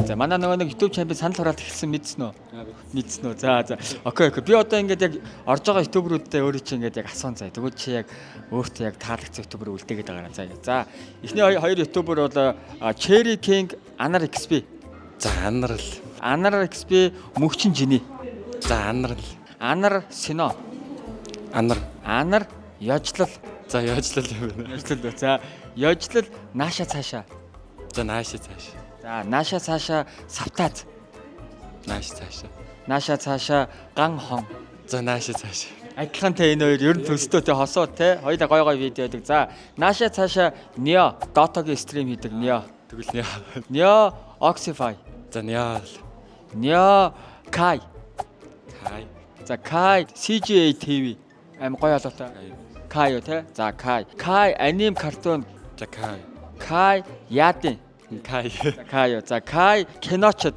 За манай нөгөө нэг YouTube channel санал хураалт эхэлсэн мэдсэн үү? Мэдсэн үү? За. Окей. Би одоо ингээд яг орж байгаа YouTube-руудтай өөрөө чи ингээд яг асуун заа. Тэгвэл чи яг өөртөө яг таалагдсан YouTube-ыг үлдээгээд байгаа юм. За. Эхний хоёр YouTuber бол Cherry King, Anar XP. За Анар л. Anar XP мөнхчин жиний. За Анар л. Anar Sino. Anar Ёжлол. За Ёжлол юм байна. Ёжлол. За Ёжлол нааша цаашаа. За наашаа цааш. За нааша цаашаа Савтааз. Нааша цаашаа. Ган хон. За нааша цааш. Адилхантай энэ хоёр ер нь төстэй хосоо те. Хоёулаа гой видео хийдэг. За нааша цаашаа Neo Dota-гийн стрим хийдэг Neo. Тэгвэл Neo Oxify. За Neo. Neo Kai. Kai. За Kai CGA TV. Аим гоё олоотой. Kai юу те. За Kai аним картун. За Kai. Kai Яадын. Kai. Kai юу. За Kai киночд.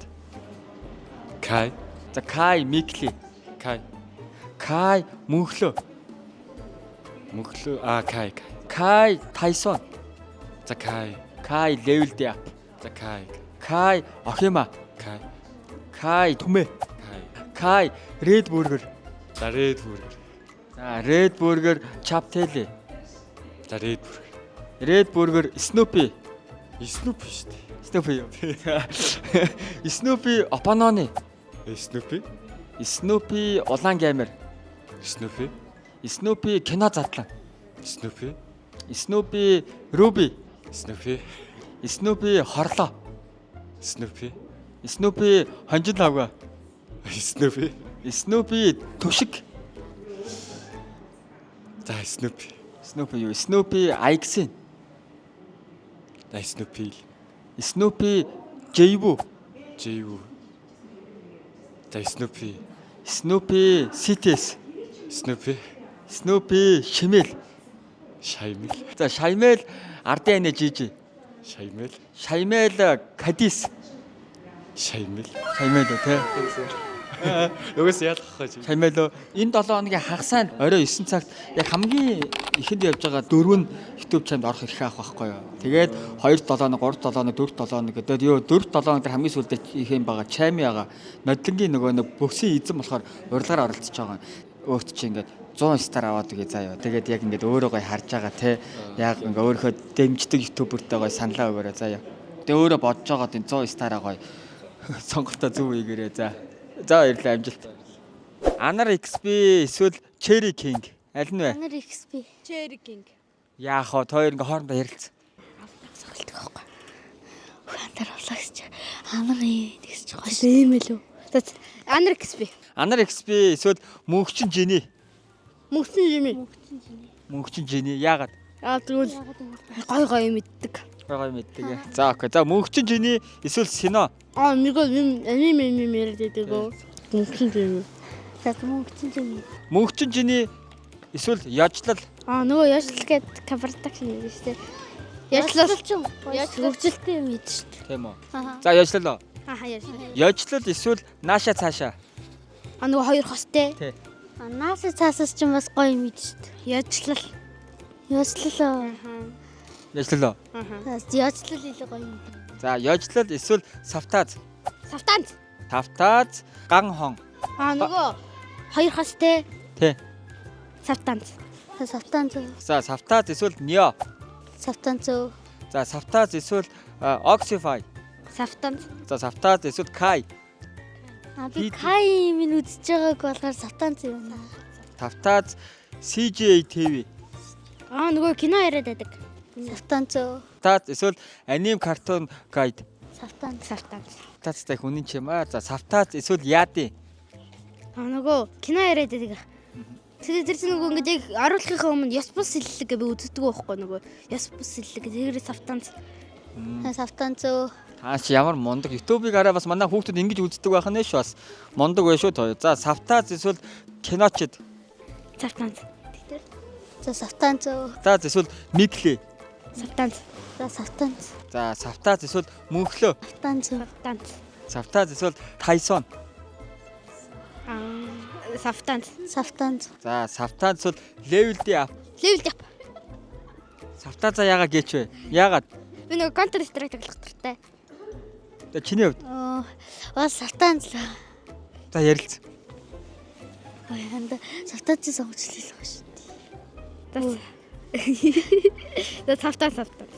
Kai. За Kai Mikli. Kai мөнхлөө. Kai. Kai Tyson. За Kai. Kai Level Up. За Kai. Kai Охима. Kai. Kai Түмэ. Kai. Kai Red Burger. За Red Burger. За Red Burger Chapteli. За Red Burger. Red Burger Snoopy. Snoopy шүү дээ. Snoopy юу? Snoopy Опаноны. Snoopy. Snoopy улаан геймер. Snoopy. Snoopy кино задлан. Snoopy. Snoopy Ruby. Snoopy. Snoopy хорлоо. Snoopy. Snoopy хонжил авгаа. Snoopy. Snoopy түшиг. За Snoopy. Snoopy юу? Snoopy Ikesin. За Snoopy. Snoopy Jaybu. За Snoopy. Snoopy Cities. Snoopy Shimel. За Shimel Ardene Gigi. Shimel Kadis. Shimel тэ. Югээс яалах гэж. Shimel энэ 7 хоногийн хагасанд орой 9 цагт яг хамгийн ихэнд явж байгаа 4 YouTube channel орох их авах байхгүй юу. Тэгээд 2 7 нэг 3 7 нэг 4 7 нэг гэдэг юу 4 7 дээр хамгийн сүүлдээ их юм байгаа Chami байгаа. Нодлонгийн нөгөө нэг бөксийн эзэн болохоор урилгаар оролцож байгаа. Өөрт чи ингээд 100 стар аваад үгүй заяа. Тэгээд яг ингээд өөрөө гоё харж байгаа те. Яг ингээд өөрийнхөө дэмждэг YouTuber-тэй гоё саналаа өгөөрэй заяа. Тэгээд өөрөө бодож байгаа тийм 100 стараа гоё сонголтоо зөв хийгээрэй за. За баярлалаа амжилт. Anar XP эсвэл Cherry King аль нь вэ? Anar XP. Cherry King. Яах вэ? Хоёр ингээ хоорондоо ярилцсан. Сохолдог байхгүй. Anar авлагч. Амар нэгс жоо. Тийм ээ лүү. Anar XP. Anar XP эсвэл мөнхчин жиний. Мөнхчин жиний. Яагаад? Тэгвэл гой мэддэг. Гой мэддэг. За окей. За мөнхчин жиний эсвэл Sino. Нэг аним яриад байдаг. Мөнхчин жиний. За мөнгөцөн жиний. Мөнхчин жиний эсвэл Ёжлол. Нөгөө Ёжлол гэдэг production юм шүү дээ. Хөгжилтэй юм ийд шүү дээ. Тийм үү. За Ёжлол. Ёжлол. Ёжлол эсвэл нааша цаашаа. Нөгөө хоёр хостэй. Тий. Нааша цаасаас ч бас гоё юм ийд шүү дээ. Ёжлол. Ёжлол. Ёжлол. Ёжлол илүү гоё юм. За Ёжлол эсвэл Савтааз. Савтааз ган хон. Нөгөө хоёр хостэй. Тий. Савтаанц. За Савтааз эсвэл Neo. Савтаанц. За Савтааз эсвэл Oxify. Савтаанц. За Савтааз эсвэл Kai. Би Kai минь үзэж байгааг болохоор Савтаанц юм. Савтааз CGA TV. Нөгөө кино яриад байдаг. Савтаанц. Савтааз эсвэл Anime Cartoon Guide. Савтаанц. Савтааз хүний ч юм аа. За Савтааз эсвэл Яадын. Нөгөө кино яриад байдаг. Тэр чинь нөгөө ингээд яг оруулахынхаа өмнө ёс бус сэллэг би үздэг байхгүй нөгөө ёс бус сэллэг тэрээр Савтаанц. Савтаанц. Чи ямар мундаг YouTube-ыг араа бас манай хүүхдүүд ингэж үздэг байх нь шүү бас мундаг байх шүү тоо. За Савтааз эсвэл киночд. Савтаанц. За Савтаанц. Савтааз эсвэл Mikli. Савтаанц. За Савтаанц. За Савтааз эсвэл мөнхлөө. Савтаанц. Савтааз эсвэл Tyson. Савтаанц. За Савтааз эсвэл Level Up. Level Up. Савтаазаа яагаад гээч вэ? Яагаад? Би нөгөө Counter Strike тоглох дуртай. За чиний хувьд. Бас савтанц. За ярилц. Ханда савтанцын сонгож хэлэх шүү дээ. За цавтаа.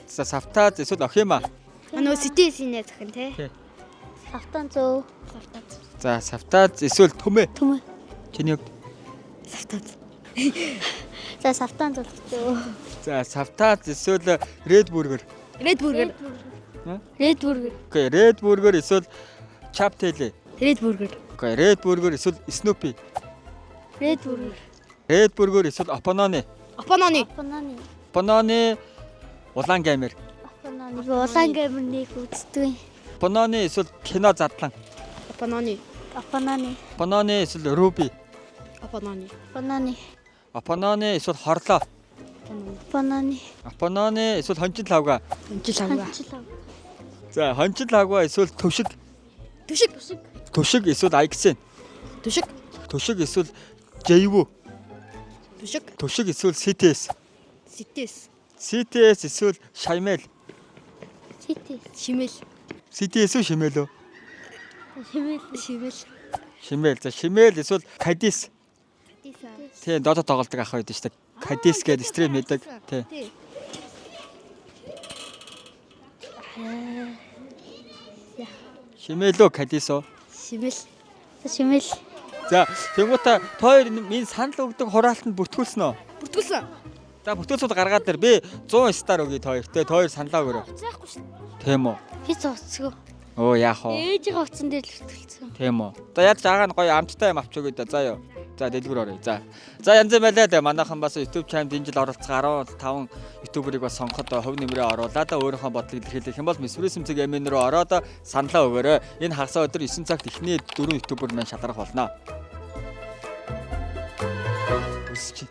За савтааз эсвэл охима. Нөө ситээсийн захин те. Савтанц өө. За савтааз эсвэл төмөө. Төмөө. Чиний хувьд. Цавтаа. За савтанц болчихоо. За савтааз эсвэл Red Burger. Red Burger. Red Burger. Окей, Red Burger эсвэл Chaptel. Red Burger. Окей, Red Burger эсвэл Snoopy. Red Burger. Red Burger эсвэл Apanone. Апаноны. Апананы. Apanone улаан гамер. Апананы. Улаан гамир нэг үздэг. Apanone эсвэл кино задлан. Апаноны. Апананы. Apanone эсвэл Ruby. Апаноны. Апананы. Apanone эсвэл хорлоо. Апананы. Apanone эсвэл хончин лавга. Амжилтаа. За хончин лавга эсвэл төвшиг. Түшиг. Төвшиг эсвэл Aiksen. Түшиг. Төвшиг эсвэл Jayvu. Түшиг. Төвшиг эсвэл CTS. Ситээс. CTS эсвэл Shimel. Сити. Шимэл. CTS үү Shimel үү? Шимэл. Shimel. За Shimel эсвэл Cadiz. Тий, додо тоглолдог ах байдаг шүү дээ. Cadiz гэдэг стрим хийдэг. Тий. Shimel үү Cadiz үү? Шимэл. Шимэл. За, тэгвэл тоор минь санал өгдөг хураалтанд бүртгүүлсэн үү? Бүртгүүлсэн. За, бүртгүүлсүүд гаргаад дээр би 100 стар өгье тоортой. Тоор саналаа өгөрөө. Заахгүй шин. Тийм үү? Хиц уцсгөө. Оо, яах вэ? Ээжийн уцсан дээр л хөтөлсөн. Тийм үү. За, яаж жаагаа нь гоё амттай юм авч өгье да. За юу. За, дэлгүүр оръё. За. За, янз бүр байлаа да. Манайхан бас YouTube channel энэ жил оролцсон 15 YouTuber-ыг бас сонгоход хувь нэмрээ оруулаад өөрийнхөө бодлыг илэрхийлэх юм бол Miss Prism-цэг эмэн рүү ороод саналаа өгөөрэй. Энэ хагас өдөр 9 цагт эхний 4 YouTuber маань шалгарах болно. Үсч.